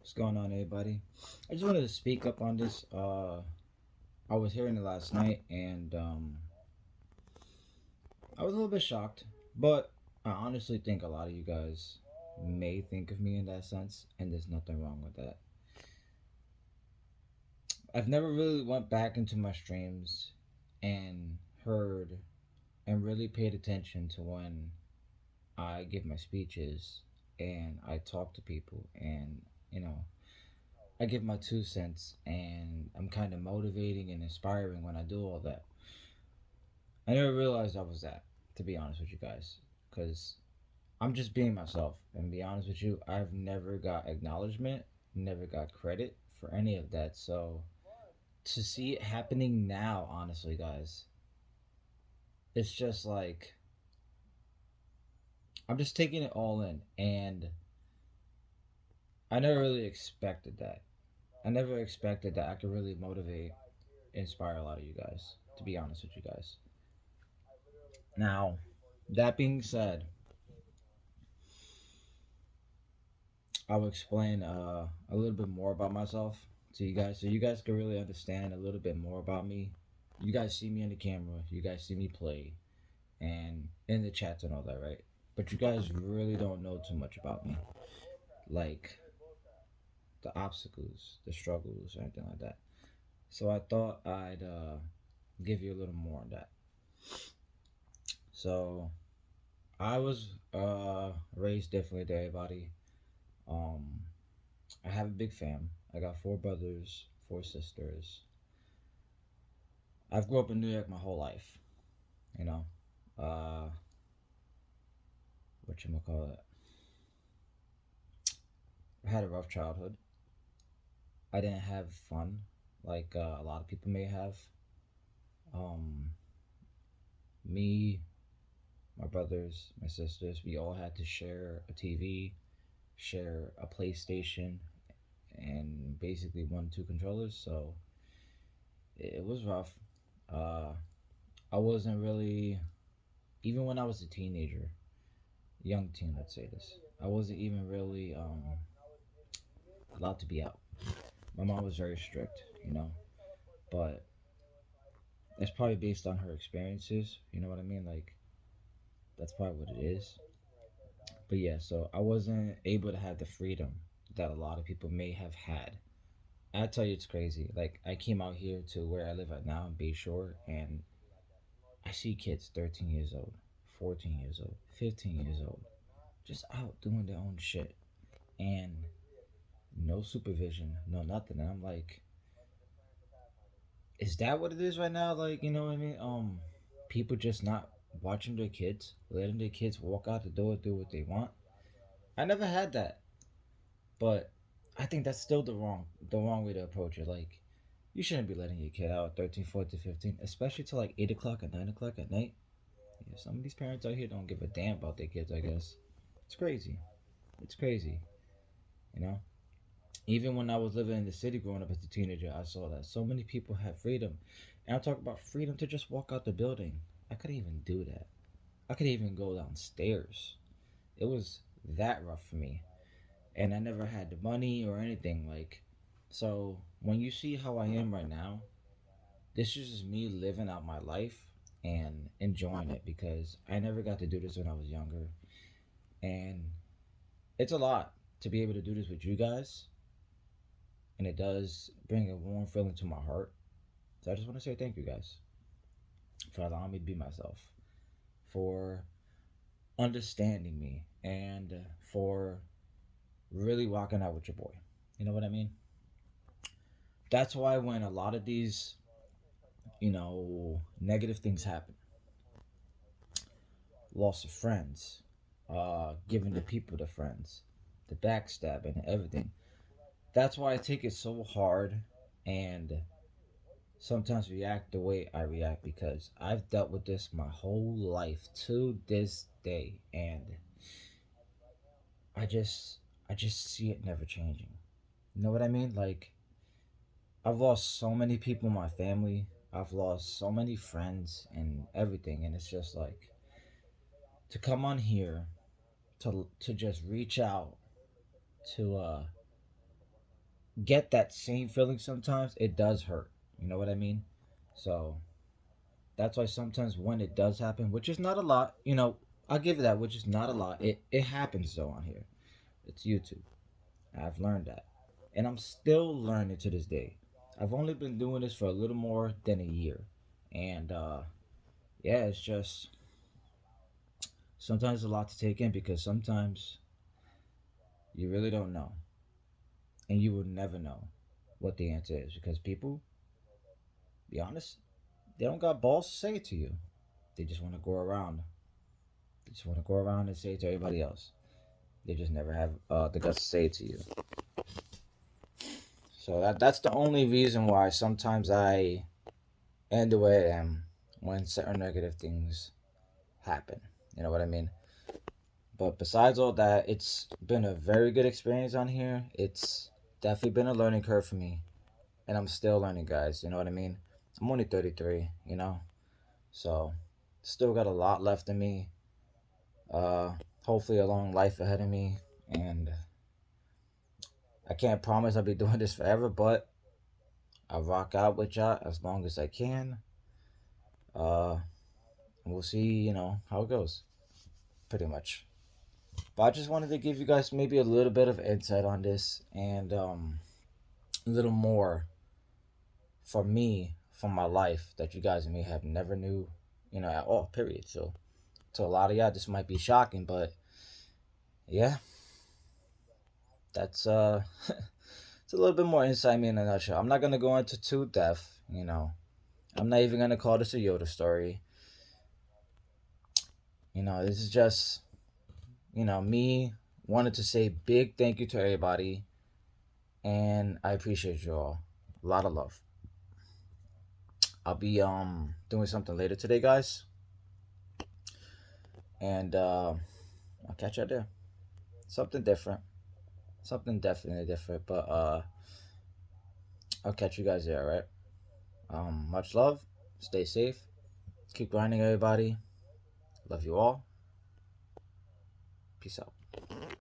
What's going on, everybody? I just wanted to speak up on this. I was hearing it last night, and I was a little bit shocked. But I honestly think a lot of you guys may think of me in that sense, and there's nothing wrong with that. I've never really went back into my streams and heard and really paid attention to when I give my speeches and I talk to people and you know I give my 2 cents and I'm kind of motivating and inspiring when I do all that. I never realized I was that, to be honest with you guys, because I'm just being myself. And be honest with you, I've never got acknowledgement, never got credit for any of that. So to see it happening now, honestly, guys, it's just like I'm just taking it all in. And I never really expected that. I never expected that I could really motivate, inspire a lot of you guys, to be honest with you guys. Now, that being said, I'll explain a little bit more about myself to you guys so you guys can really understand a little bit more about me. You guys see me on the camera, you guys see me play, and in the chats and all that, right? But you guys really don't know too much about me, like the obstacles, the struggles, or anything like that. So I thought I'd give you a little more on that. So I was raised differently than everybody. Um, I have a big fam. I got 4 brothers, 4 sisters. I've grew up in New York my whole life. You know, uh, what you call it? I had a rough childhood. I didn't have fun like a lot of people may have. Um, Me, my brothers, my sisters, we all had to share a TV, share a PlayStation, and basically 1, 2 controllers. So it was rough. Uh, I wasn't really, even when I was a teenager, young teen, let's say this, I wasn't even really allowed to be out. My mom was very strict, but that's probably based on her experiences. You know what I mean? Like that's probably what it is. But yeah, so I wasn't able to have the freedom that a lot of people may have had. I tell you, it's crazy. Like I came out here to where I live at now in Bayshore, and I see kids 13 years old, 14 years old, 15 years old, just out doing their own shit, and no supervision, no nothing. And I'm like, is that what it is right now? Like, you know what I mean? People just not watching their kids, letting their kids walk out the door, do what they want. I never had that, but I think that's still the wrong way to approach it. Like, you shouldn't be letting your kid out 13, 14, 15, especially till like 8 o'clock or 9 o'clock at night. Yeah, some of these parents out here don't give a damn about their kids. I guess it's crazy. It's crazy. You know. Even when I was living in the city growing up as a teenager, I saw that so many people have freedom. And I'm talking about freedom to just walk out the building. I couldn't even do that. I couldn't even go downstairs. It was that rough for me. And I never had the money or anything. Like, so when you see how I am right now, this is just me living out my life and enjoying it because I never got to do this when I was younger. And it's a lot to be able to do this with you guys. And it does bring a warm feeling to my heart. So I just want to say thank you guys for allowing me to be myself, for understanding me, and for really rocking out with your boy. You know what I mean? That's why when a lot of these, negative things happen, loss of friends, giving the people to friends, the backstabbing, and everything. That's why I take it so hard and sometimes react the way I react because I've dealt with this my whole life to this day, and I just I just see it never changing. You know what I mean? Like I've lost so many people in my family. I've lost so many friends and everything, and it's just like to come on here to just reach out to get that same feeling sometimes, it does hurt. You know what I mean? So that's why sometimes when it does happen, which is not a lot, I'll give you that, which is not a lot. It happens though on here. It's YouTube. I've learned that. And I'm still learning to this day. I've only been doing this for a little more than a year. And yeah, it's just sometimes a lot to take in because sometimes you really don't know. And you will never know what the answer is because people, be honest, they don't got balls to say it to you. They just want to go around. They just want to go around and say it to everybody else. They just never have the guts to say it to you. So that's the only reason why sometimes I end the way I am when certain negative things happen. You know what I mean? But besides all that, it's been a very good experience on here. It's definitely been a learning curve for me. And I'm still learning, guys. You know what I mean? I'm only 33, So still got a lot left in me. Uh, Hopefully a long life ahead of me. And I can't promise I'll be doing this forever, but I'll rock out with y'all as long as I can. Uh, we'll see, how it goes. Pretty much. But I just wanted to give you guys maybe a little bit of insight on this and a little more for me from my life that you guys may have never knew, at all. Period. So to a lot of y'all, this might be shocking, but yeah, that's it's a little bit more insight me in a nutshell. I'm not gonna go into too depth. I'm not even gonna call this a YODA story. This is just me wanted to say big thank you to everybody, and I appreciate you all. A lot of love. I'll be doing something later today, guys, and I'll catch you there. Something different, something definitely different, but I'll catch you guys there. All right. Much love. Stay safe. Keep grinding, everybody. Love you all. Peace out.